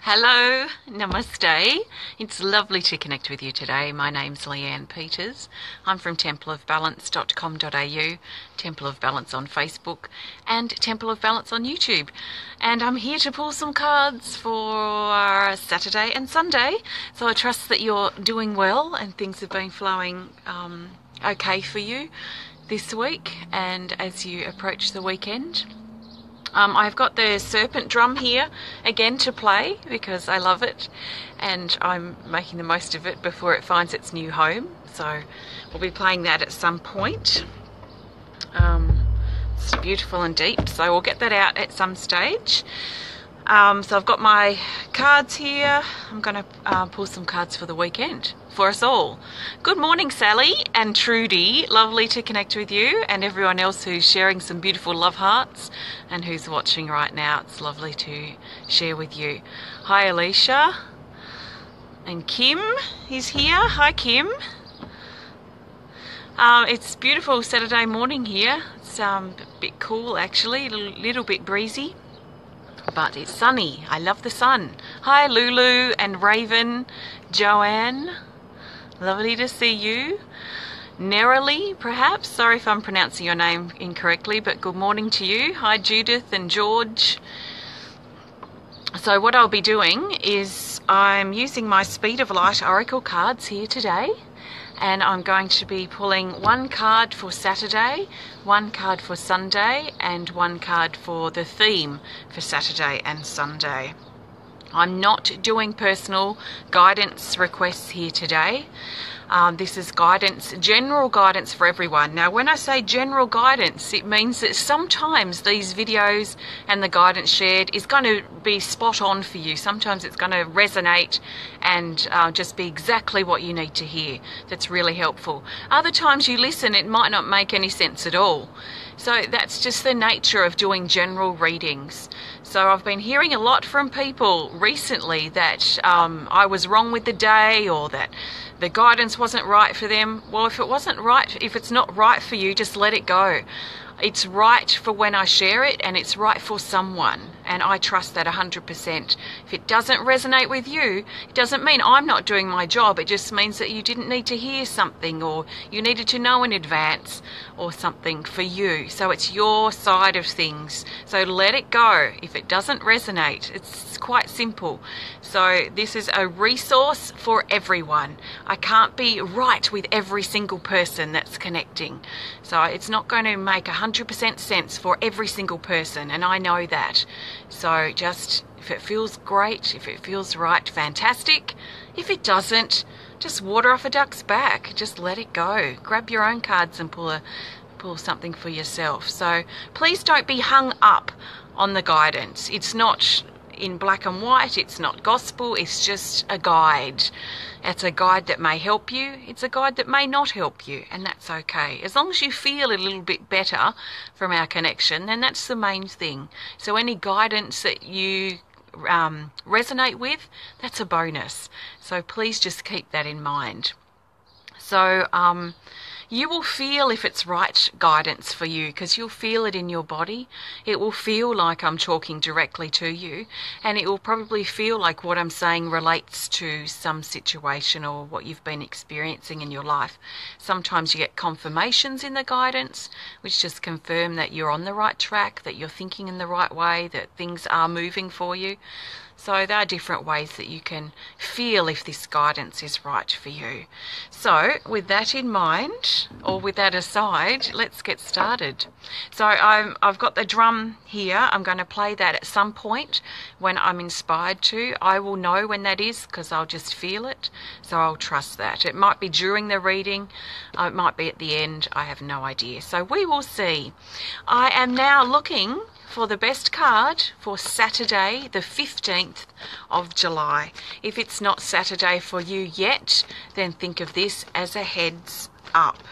Hello, namaste. It's lovely to connect with you today. My name's Leanne Peters. I'm from templeofbalance.com.au, Temple of Balance on Facebook, and Temple of Balance on YouTube. And I'm here to pull some cards for Saturday and Sunday. So I trust that you're doing well and things have been flowing okay for you this week and as you approach the weekend. I've got the serpent drum here again to play because I love it and I'm making the most of it before it finds its new home. So we'll be playing that at some point. It's beautiful and deep, so we'll get that out at some stage. So I've got my cards here. I'm going to pull some cards for the weekend for us all. Good morning, Sally and Trudy. Lovely to connect with you and everyone else who's sharing some beautiful love hearts and who's watching right now. It's lovely to share with you. Hi, Alicia. And Kim is here. Hi, Kim. It's beautiful Saturday morning here. It's a bit cool actually, a little bit breezy. But it's sunny. I love the sun. Hi, Lulu and Raven, Joanne. Lovely to see you. Nerily, perhaps. Sorry if I'm pronouncing your name incorrectly, but good morning to you. Hi, Judith and George. So what I'll be doing is I'm using my Speed of Light Oracle cards here today. And I'm going to be pulling one card for Saturday, one card for Sunday, and one card for the theme for Saturday and Sunday. I'm not doing personal guidance requests here today. This is guidance, general guidance for everyone. Now, when I say general guidance, it means that sometimes these videos and the guidance shared is going to be spot on for you. Sometimes it's going to resonate and just be exactly what you need to hear. That's really helpful. Other times you listen, it might not make any sense at all. So that's just the nature of doing general readings. So I've been hearing a lot from people recently that I was wrong with the day or that the guidance wasn't right for them. Well, if it's not right for you, just let it go. It's right for when I share it and it's right for someone, and I trust that 100%. If it doesn't resonate with you, it doesn't mean I'm not doing my job. It just means that you didn't need to hear something or you needed to know in advance or something for you. So it's your side of things. So let it go. If it doesn't resonate, it's quite simple. So this is a resource for everyone. I can't be right with every single person that's connecting. So it's not going to make 100% sense for every single person, and I know that. So just, if it feels great, if it feels right, fantastic. If it doesn't, just water off a duck's back. Just let it go. Grab your own cards and pull something for yourself. So please don't be hung up on the guidance. It's not in black and white, it's not gospel, it's just a guide. It's a guide that may help you, it's a guide that may not help you, and that's okay. As long as you feel a little bit better from our connection, then that's the main thing. So any guidance that you resonate with, that's a bonus. So please just keep that in mind. So you will feel if it's right guidance for you, because you'll feel it in your body. It will feel like I'm talking directly to you, and it will probably feel like what I'm saying relates to some situation or what you've been experiencing in your life. Sometimes you get confirmations in the guidance, which just confirm that you're on the right track, that you're thinking in the right way, that things are moving for you. So there are different ways that you can feel if this guidance is right for you. So with that in mind, or with that aside, let's get started. So I've got the drum here. I'm going to play that at some point when I'm inspired to. I will know when that is because I'll just feel it. So I'll trust that. It might be during the reading. It might be at the end. I have no idea. So we will see. I am now looking for the best card for Saturday, the 15th of July. If it's not Saturday for you yet, then think of this as a heads up.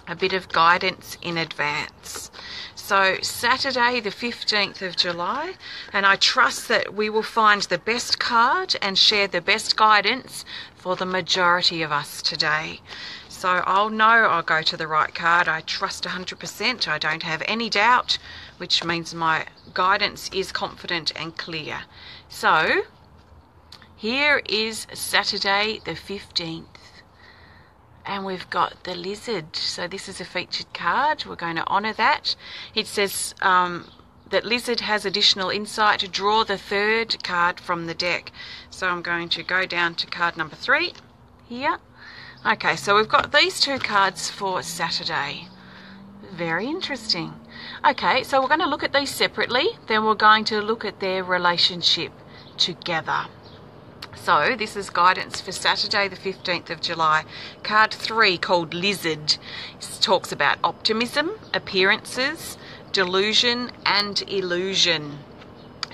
A bit of guidance in advance. So Saturday, the 15th of July, and I trust that we will find the best card and share the best guidance for the majority of us today. So I'll know I'll go to the right card. I trust 100%. I don't have any doubt, which means my guidance is confident and clear. So Here is Saturday the 15th. And we've got the lizard. So this is a featured card. We're going to honour that. It says that lizard has additional insight. To draw the third card from the deck. So I'm going to go down to card number 3 here. Okay, so we've got these 2 cards for Saturday. Very interesting. Okay, so we're going to look at these separately. Then we're going to look at their relationship together. So this is guidance for Saturday the 15th of July. Card 3, called Lizard, talks about optimism, appearances, delusion and illusion.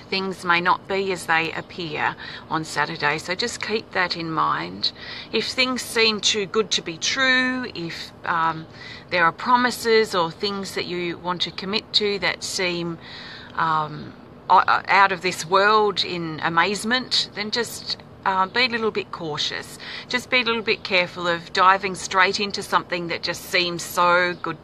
Things may not be as they appear on Saturday, so just keep that in mind. If things seem too good to be true, if there are promises or things that you want to commit to that seem out of this world in amazement, then just be a little bit cautious. Just be a little bit careful of diving straight into something that just seems so good,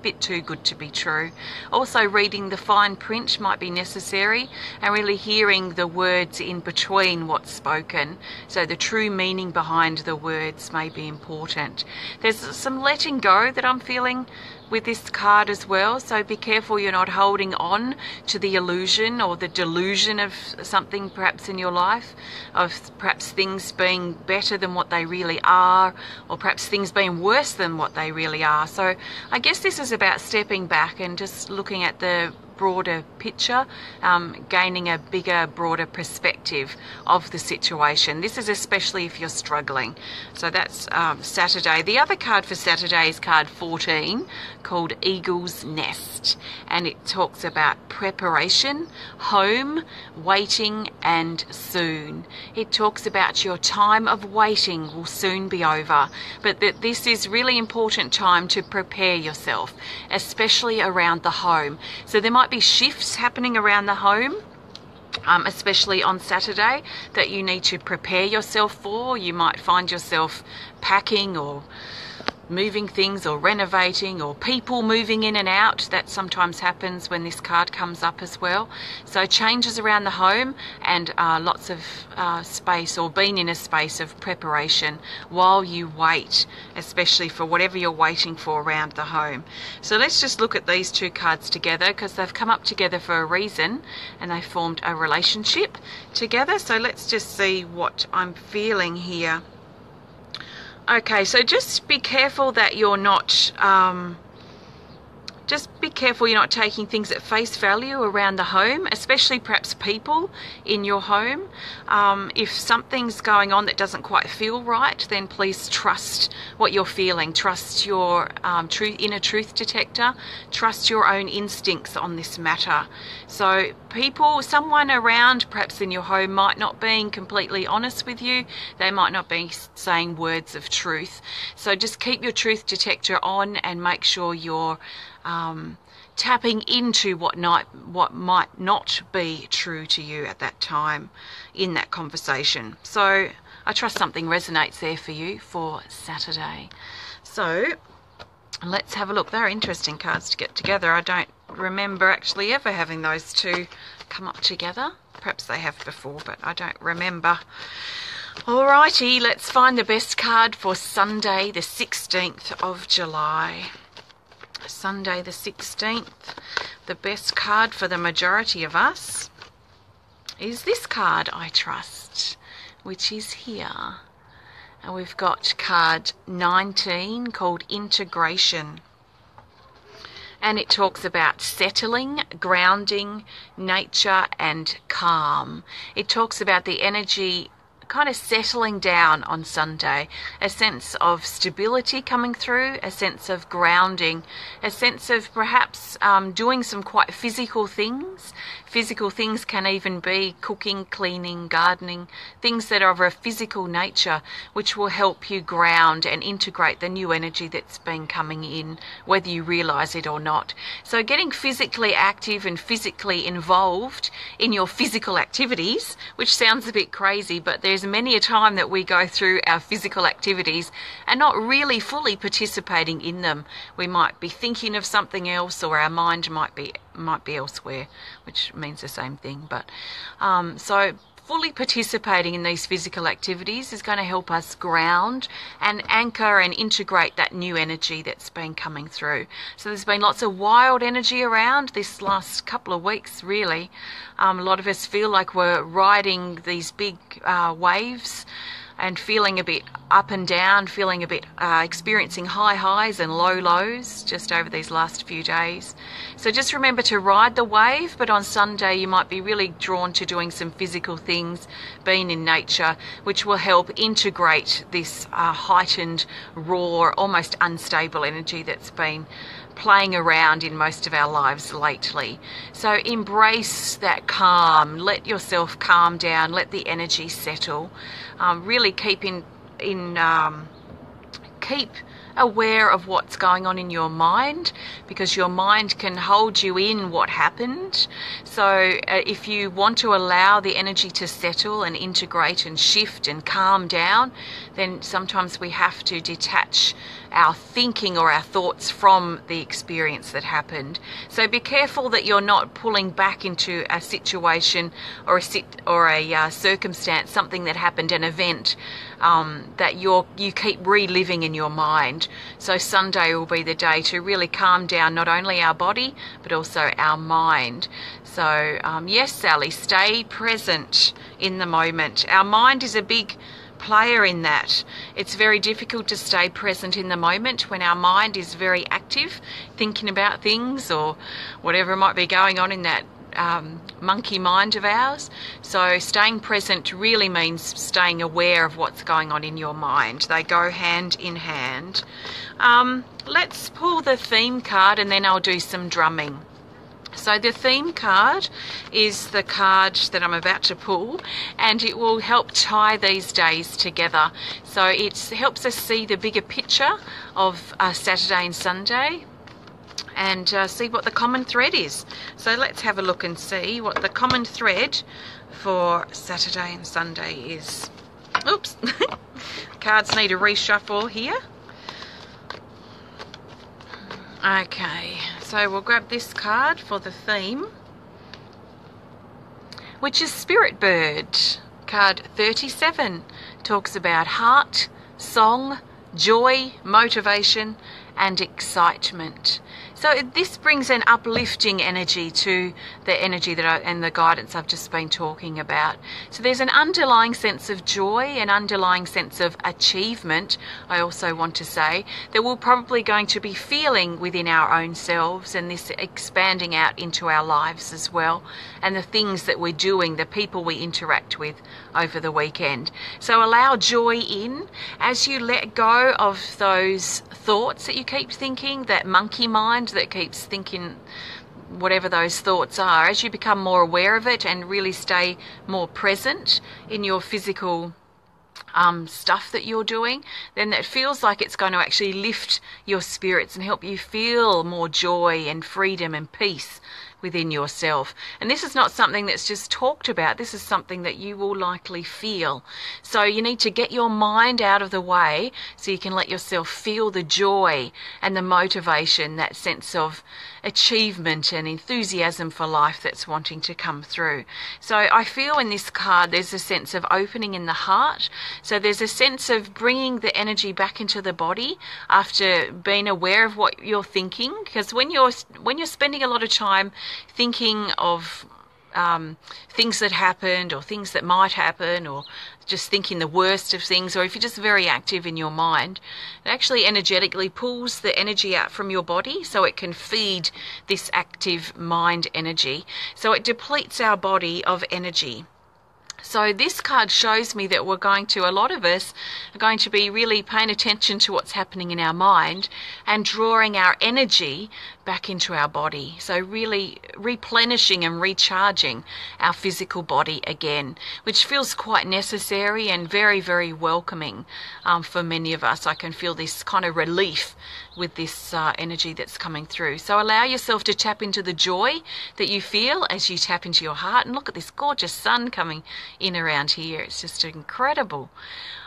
bit too good to be true. Also, reading the fine print might be necessary, and really hearing the words in between what's spoken. So the true meaning behind the words may be important. There's some letting go that I'm feeling with this card as well, so be careful you're not holding on to the illusion or the delusion of something perhaps in your life, of perhaps things being better than what they really are, or perhaps things being worse than what they really are. So I guess this is about stepping back and just looking at the broader picture, gaining a bigger, broader perspective of the situation. This is especially if you're struggling. So that's Saturday. The other card for Saturday is card 14, called Eagle's Nest, and it talks about preparation, home, waiting and soon. It talks about your time of waiting will soon be over, but that this is really important time to prepare yourself, especially around the home. So there might be shifts happening around the home, especially on Saturday, that you need to prepare yourself for. You might find yourself packing or moving things or renovating, or people moving in and out. That sometimes happens when this card comes up as well. So changes around the home, and lots of space, or being in a space of preparation while you wait, especially for whatever you're waiting for around the home. So let's just look at these 2 cards together, because they've come up together for a reason and they formed a relationship together. So let's just see what I'm feeling here. Okay, so just be careful that you're not taking things at face value around the home, especially perhaps people in your home. If something's going on that doesn't quite feel right, then please trust what you're feeling. Trust your inner truth detector. Trust your own instincts on this matter. So someone around perhaps in your home might not be completely honest with you. They might not be saying words of truth. So just keep your truth detector on and make sure you're tapping into what might not be true to you at that time in that conversation. So I trust something resonates there for you for Saturday. So let's have a look. They're interesting cards to get together. I don't remember actually ever having those 2 come up together. Perhaps they have before, but I don't remember. Alrighty, let's find the best card for Sunday the 16th of July. Sunday the 16th, the best card for the majority of us is this card, I trust, which is here. And we've got card 19, called Integration. And it talks about settling, grounding, nature and calm. It talks about the energy kind of settling down on Sunday, a sense of stability coming through, a sense of grounding, a sense of perhaps doing some quite physical things. Physical things can even be cooking, cleaning, gardening, things that are of a physical nature, which will help you ground and integrate the new energy that's been coming in, whether you realise it or not. So getting physically active and physically involved in your physical activities, which sounds a bit crazy, but there's many a time that we go through our physical activities and not really fully participating in them. We might be thinking of something else, or our mind might be elsewhere, which means the same thing. But so fully participating in these physical activities is going to help us ground and anchor and integrate that new energy that's been coming through. So there's been lots of wild energy around this last couple of weeks, really. A lot of us feel like we're riding these big waves and feeling a bit up and down, feeling a bit experiencing high highs and low lows just over these last few days. So just remember to ride the wave, but on Sunday you might be really drawn to doing some physical things, being in nature, which will help integrate this heightened, raw, almost unstable energy that's been playing around in most of our lives lately. So embrace that calm, let yourself calm down, let the energy settle. Really keep aware of what's going on in your mind, because your mind can hold you in what happened. So if you want to allow the energy to settle and integrate and shift and calm down, then sometimes we have to detach our thinking or our thoughts from the experience that happened. So be careful that you're not pulling back into a situation or a circumstance, something that happened, an event that you keep reliving in your mind. So Sunday will be the day to really calm down not only our body but also our mind. So yes, Sally, stay present in the moment. Our mind is a big player in that. It's very difficult to stay present in the moment when our mind is very active, thinking about things or whatever might be going on in that monkey mind of ours. So staying present really means staying aware of what's going on in your mind. They go hand in hand. Let's pull the theme card and then I'll do some drumming. So the theme card is the card that I'm about to pull, and it will help tie these days together. So it helps us see the bigger picture of Saturday and Sunday and see what the common thread is. So let's have a look and see what the common thread for Saturday and Sunday is. Oops, cards need a reshuffle here. Okay, so we'll grab this card for the theme, which is Spirit Bird. Card 37 talks about heart, song, joy, motivation, and excitement. So this brings an uplifting energy to the energy and the guidance I've just been talking about. So there's an underlying sense of joy, an underlying sense of achievement, I also want to say, that we're probably going to be feeling within our own selves, and this expanding out into our lives as well, and the things that we're doing, the people we interact with over the weekend. So allow joy in as you let go of those thoughts that you keep thinking, that monkey mind that keeps thinking whatever those thoughts are. As you become more aware of it and really stay more present in your physical stuff that you're doing, then that feels like it's going to actually lift your spirits and help you feel more joy and freedom and peace within yourself. And this is not something that's just talked about. This is something that you will likely feel. So you need to get your mind out of the way so you can let yourself feel the joy and the motivation, that sense of achievement and enthusiasm for life that's wanting to come through. So I feel in this card there's a sense of opening in the heart. So there's a sense of bringing the energy back into the body after being aware of what you're thinking, because when you're spending a lot of time thinking of things that happened or things that might happen, or just thinking the worst of things, or if you're just very active in your mind, it actually energetically pulls the energy out from your body so it can feed this active mind energy. So it depletes our body of energy. So this card shows me that a lot of us are going to be really paying attention to what's happening in our mind and drawing our energy back into our body. So really replenishing and recharging our physical body again, which feels quite necessary and very, very welcoming for many of us. I can feel this kind of relief with this energy that's coming through. So allow yourself to tap into the joy that you feel as you tap into your heart. And look at this gorgeous sun coming in around here. It's just incredible.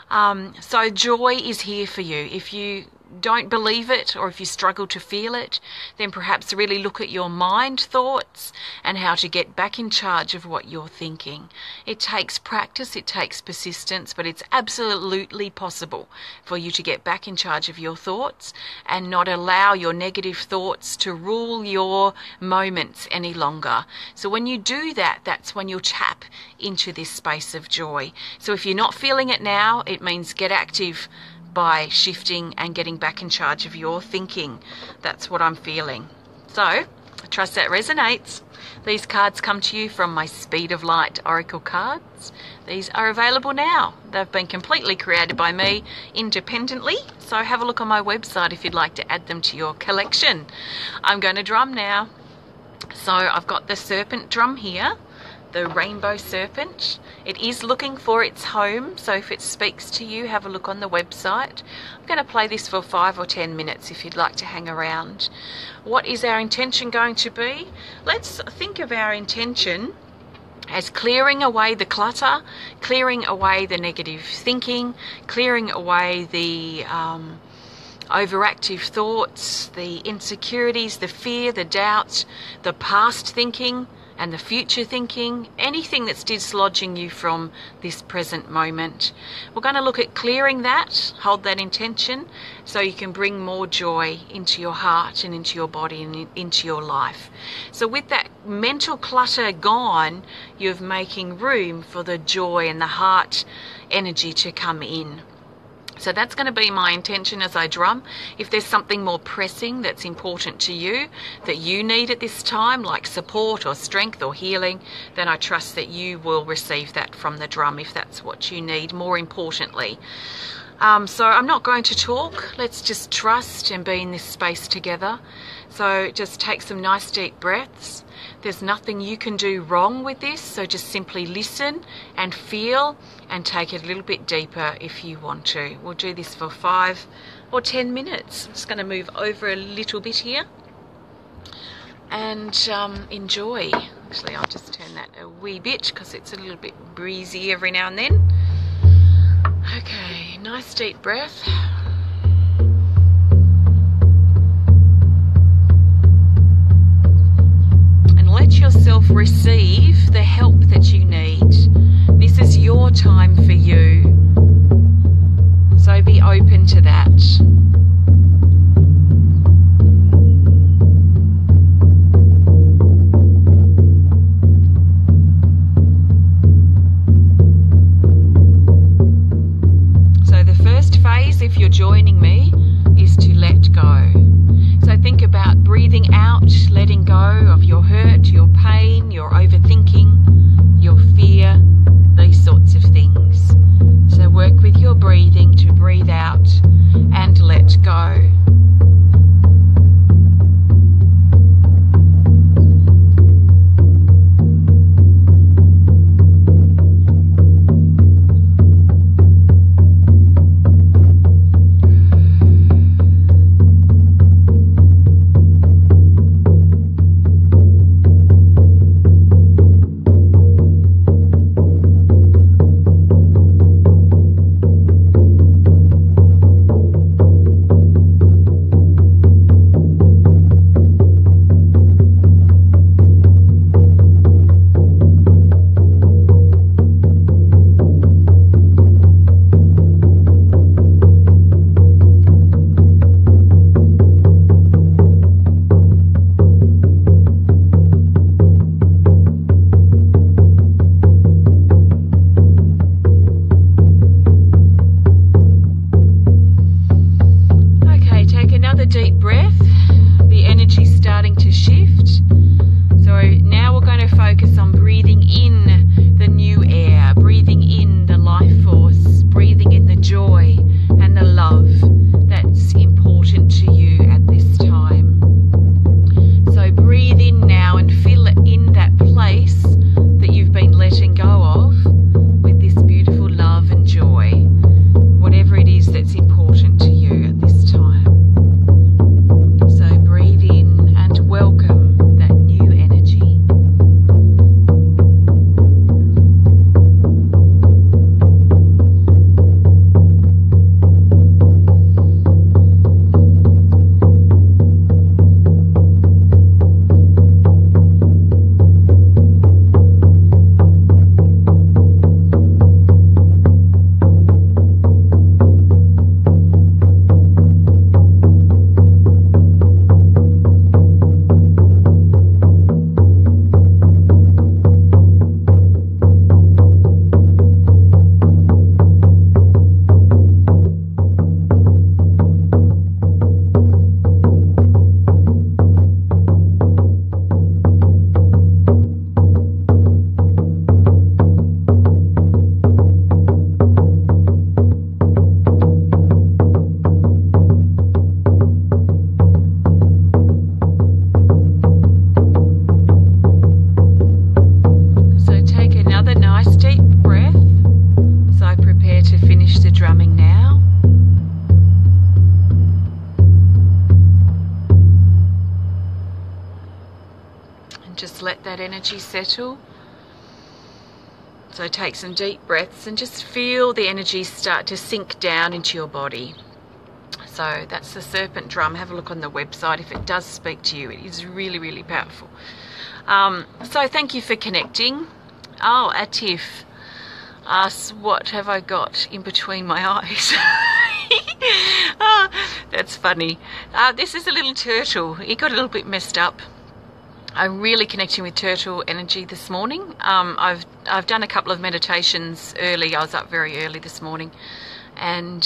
So joy is here for you. If you don't believe it, or if you struggle to feel it, then perhaps really look at your mind thoughts and how to get back in charge of what you're thinking. It takes practice, it takes persistence, but it's absolutely possible for you to get back in charge of your thoughts and not allow your negative thoughts to rule your moments any longer. So when you do that, that's when you'll tap into this space of joy. So if you're not feeling it now, it means get active by shifting and getting back in charge of your thinking. That's what I'm feeling. So I trust that resonates. These cards come to you from my Speed of Light Oracle cards. These are available now. They've been completely created by me independently, so have a look on my website if you'd like to add them to your collection. I'm going to drum now. So I've got the serpent drum here, the rainbow serpent. It is looking for its home, so if it speaks to you, have a look on the website. I'm going to play this for 5 or 10 minutes if you'd like to hang around. What is our intention going to be? Let's think of our intention as clearing away the clutter, clearing away the negative thinking, clearing away the overactive thoughts, the insecurities, the fear, the doubts, the past thinking and the future thinking, anything that's dislodging you from this present moment. We're going to look at clearing that, hold that intention, so you can bring more joy into your heart and into your body and into your life. So with that mental clutter gone, you're making room for the joy and the heart energy to come in. So that's going to be my intention as I drum. If there's something more pressing that's important to you, that you need at this time, like support or strength or healing, then I trust that you will receive that from the drum if that's what you need, more importantly. So I'm not going to talk. Let's just trust and be in this space together. So just take some nice deep breaths. There's nothing you can do wrong with this, so just simply listen and feel and take it a little bit deeper if you want to. We'll do this for 5 or 10 minutes. I'm just going to move over a little bit here and enjoy. Actually, I'll just turn that a wee bit because it's a little bit breezy every now and then. Okay, nice deep breath. Let yourself receive the help that you need. This is your time for you. So be open to that. So the first phase, if you're joining me, is to let go. So think about breathing out, letting go of your hurt, your pain, your overthinking, your fear, these sorts of things. So work with your breathing to breathe out and let go. let that energy settle. So take some deep breaths and just feel the energy start to sink down into your body. So that's the Serpent Drum. Have a look on the website if it does speak to you. It is really, really powerful. So thank you for connecting. Oh, Atif asks, what have I got in between my eyes? Oh, that's funny. This is a little turtle. He got a little bit messed up. I'm really connecting with turtle energy this morning. I've done a couple of meditations early. I was up very early this morning and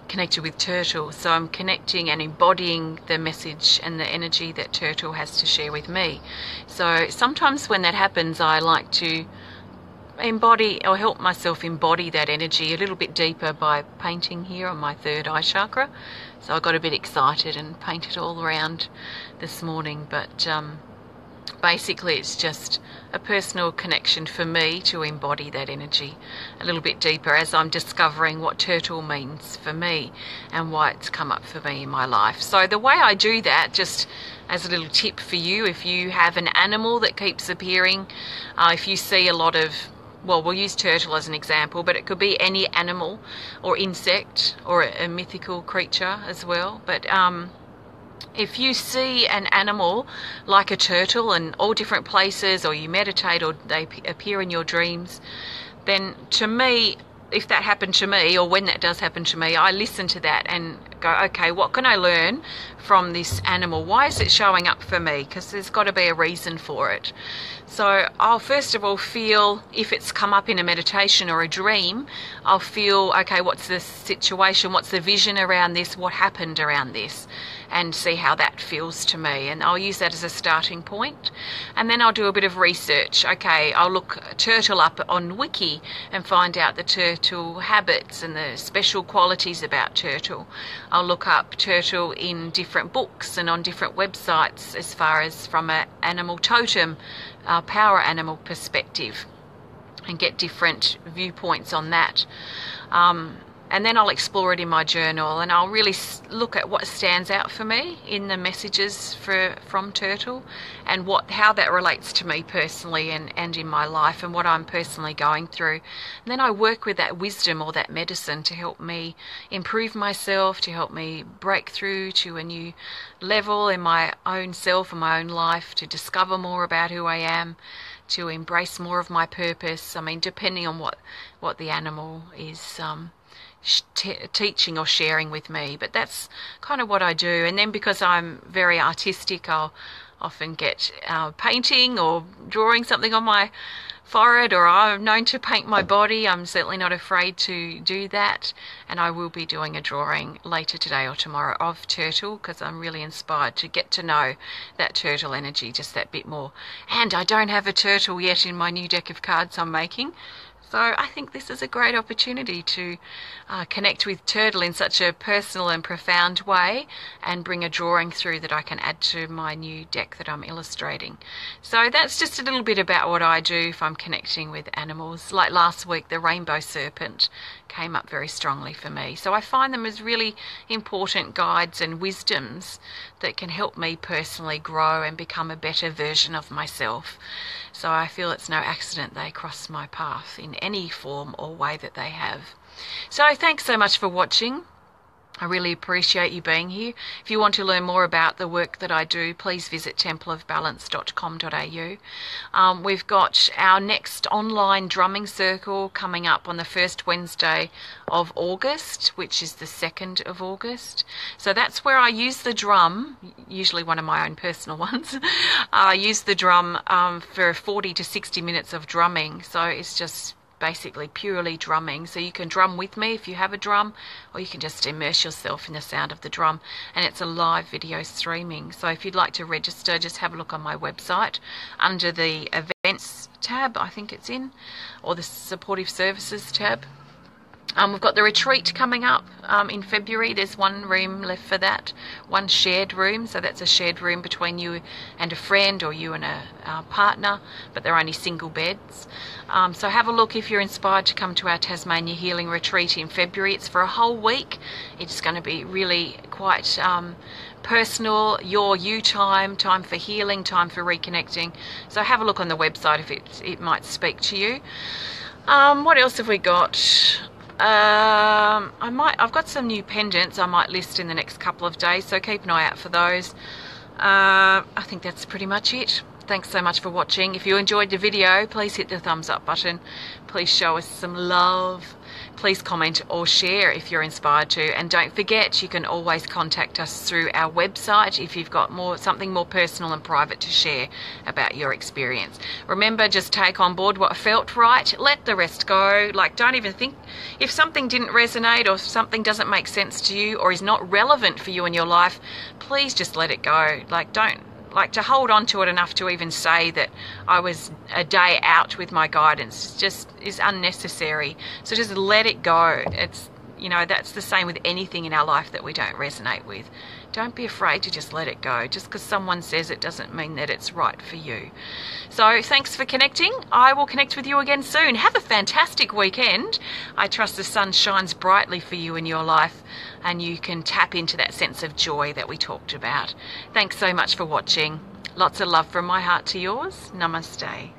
connected with turtle. So I'm connecting and embodying the message and the energy that turtle has to share with me. So sometimes when that happens, I like to embody or help myself embody that energy a little bit deeper by painting here on my third eye chakra. So I got a bit excited and painted all around this morning, but basically it's just a personal connection for me to embody that energy a little bit deeper as I'm discovering what turtle means for me and why it's come up for me in my life. So the way I do that, just as a little tip for you, if you have an animal that keeps appearing, if you see a lot of, well, we'll use turtle as an example, but it could be any animal or insect or a mythical creature as well. But if you see an animal like a turtle in all different places, or you meditate or they appear in your dreams, then to me, if that happened to me, or when that does happen to me, I listen to that and go, okay, what can I learn from this animal? Why is it showing up for me? Because there's got to be a reason for it. So I'll first of all feel, if it's come up in a meditation or a dream, I'll feel, okay, what's the situation? What's the vision around this? What happened around this? And see how that feels to me. And I'll use that as a starting point. And then I'll do a bit of research. Okay, I'll look turtle up on Wiki and find out the turtle habits and the special qualities about turtle. I'll look up turtle in different books and on different websites as far as from an animal totem, power animal perspective, and get different viewpoints on that. And then I'll explore it in my journal, and I'll really look at what stands out for me in the messages from turtle, and how that relates to me personally and in my life and what I'm personally going through. And then I work with that wisdom or that medicine to help me improve myself, to help me break through to a new level in my own self and my own life, to discover more about who I am, to embrace more of my purpose. I mean, depending on what the animal is teaching or sharing with me, but that's kind of what I do. And then because I'm very artistic, I'll often get painting or drawing something on my forehead, or I'm known to paint my body. I'm certainly not afraid to do that, and I will be doing a drawing later today or tomorrow of turtle, because I'm really inspired to get to know that turtle energy just that bit more. And I don't have a turtle yet in my new deck of cards I'm making. So I think this is a great opportunity to connect with turtle in such a personal and profound way, and bring a drawing through that I can add to my new deck that I'm illustrating. So that's just a little bit about what I do if I'm connecting with animals. Like last week, the rainbow serpent came up very strongly for me. So I find them as really important guides and wisdoms that can help me personally grow and become a better version of myself. So I feel it's no accident they cross my path in any form or way that they have. So thanks so much for watching. I really appreciate you being here. If you want to learn more about the work that I do, please visit templeofbalance.com.au. We've got our next online drumming circle coming up on the first Wednesday of August, which is the 2nd of August. So that's where I use the drum, usually one of my own personal ones. I use the drum for 40 to 60 minutes of drumming. So it's just basically purely drumming. So you can drum with me if you have a drum, or you can just immerse yourself in the sound of the drum, and it's a live video streaming. So if you'd like to register, just have a look on my website under the events tab, I think it's in, or the supportive services tab. We've got the retreat coming up in February. There's one room left for that, one shared room. So that's a shared room between you and a friend, or you and a partner, but they're only single beds. So have a look if you're inspired to come to our Tasmania Healing Retreat in February. It's for a whole week. It's going to be really quite personal, your you time for healing, time for reconnecting. So have a look on the website if it might speak to you. What else have we got? I've got some new pendants I might list in the next couple of days, so keep an eye out for those. I think that's pretty much it. Thanks so much for watching. If you enjoyed the video, please hit the thumbs up button. Please show us some love. Please comment or share if you're inspired to. And don't forget, you can always contact us through our website if you've got something more personal and private to share about your experience. Remember, just take on board what felt right. Let the rest go. Like, don't even think. If something didn't resonate or something doesn't make sense to you or is not relevant for you in your life, please just let it go. To hold on to it enough to even say that I was a day out with my guidance just is unnecessary. So just let it go. It's, that's the same with anything in our life that we don't resonate with. Don't be afraid to just let it go. Just because someone says it doesn't mean that it's right for you. So thanks for connecting. I will connect with you again soon. Have a fantastic weekend. I trust the sun shines brightly for you in your life and you can tap into that sense of joy that we talked about. Thanks so much for watching. Lots of love from my heart to yours. Namaste.